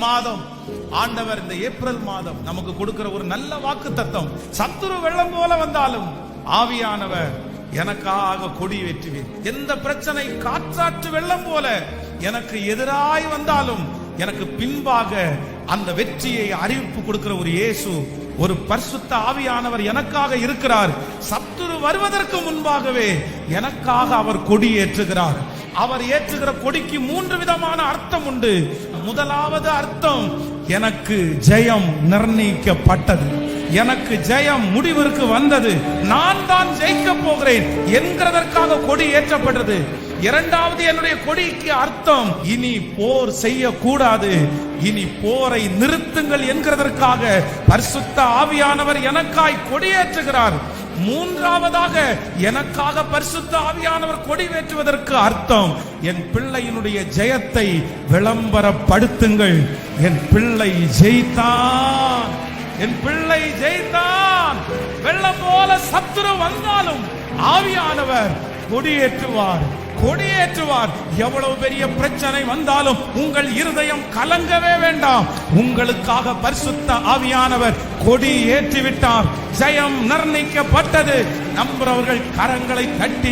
மாதம் ஆண்டவர் இந்த ஏப்ரல் மாதம் நமக்கு கொடுக்கிற ஒரு நல்ல வாக்குத்தத்தம், சத்துரு வெள்ளம் போல வந்தாலும் ஆவியானவர் எனக்காக கொடி ஏற்றுவேன். எந்த பிரச்சனை காற்றாற்று வெள்ளம் போல எனக்கு எதிராய் வந்தாலும் எனக்கு பின்பாக அந்த வெற்றியை அறிவிப்பு கொடுக்கிற ஒரு இயேசு, ஒரு பரிசுத்த ஆவியானவர் எனக்காக இருக்கிறார். சத்துரு வருவதற்கு முன்பாகவே எனக்காக அவர் கொடி ஏற்றுகிறார். அவர் ஏற்றுகிற கொடிக்கு 3 விதமான அர்த்தம் உண்டு. முதலாவது அர்த்தம், எனக்கு ஜெயம் நிர்ணயிக்கப்பட்டது, எனக்கு ஜெயம் முடிவிற்கு வந்தது, நான் தான் ஜெயிக்க போகிறேன் என்கிறதற்காக கொடி ஏற்றப்பட்டது. இரண்டாவது, என்னுடைய கொடிக்கு அர்த்தம், இனி போர் செய்யக்கூடாது, இனி போரை நிறுத்துங்கள் என்கிறதற்காக பரிசுத்த ஆவியானவர் எனக்காய் கொடியேற்றுகிறார். மூன்றாவதாக, எனக்காக பரிசுத்த ஆவியானவர் கொடியேற்றுவதற்கு அர்த்தம், என் பிள்ளையினுடைய ஜெயத்தை விளம்பரப்படுத்துங்கள். என் பிள்ளை ஜெயித்தான், என் பிள்ளை ஜெயித்தான். வெள்ளம் போல சத்துரு வந்தாலும் ஆவியானவர் கொடியேற்றுவார், கொடியேற்றுவார். எவ்வளவு பெரிய பிரச்சனை வந்தாலும் உங்கள் இருதயம் கலங்கவே வேண்டாம். உங்களுக்காக பரிசுத்த ஆவியானவர் கொடி ஏற்றிவிட்டார். ஜெயம் நிர்ணயிக்கப்பட்டது. நம்புறவர்கள் கரங்களை தட்டி